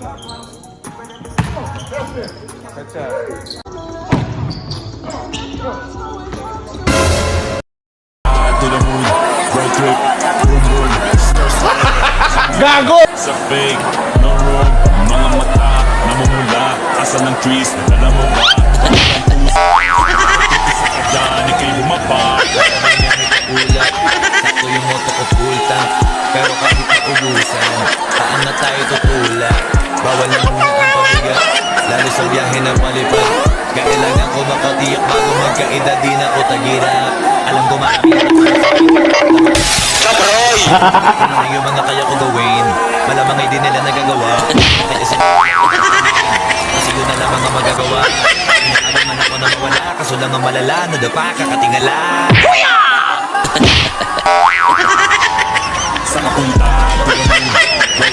To the moon, road trip, boom boom. Gago! Sa fake, no room, mga mata, namumula, asa ng trees, nadala mo ba? Yan, ikay bumaba. Ulat, sakto yung moto ko full tank. Pero kahit naubusan, saan na tayo tutulak? Bawal na muna ang pabigat, lalo sa biyahe na palipad. Kailangan ko makatiyak bago magkaedad, di na ko tagirap. Alam ko makakita Kabroy! Kung ano yung mga kaya ko gawin, malamang ay di nila nagagawa. Kaya kasi yun na lang mga magagawa. Inaalam man ako na mawala, kaso lang ang malala, nadapa kakatingala. Sa kapunta, to the moon, road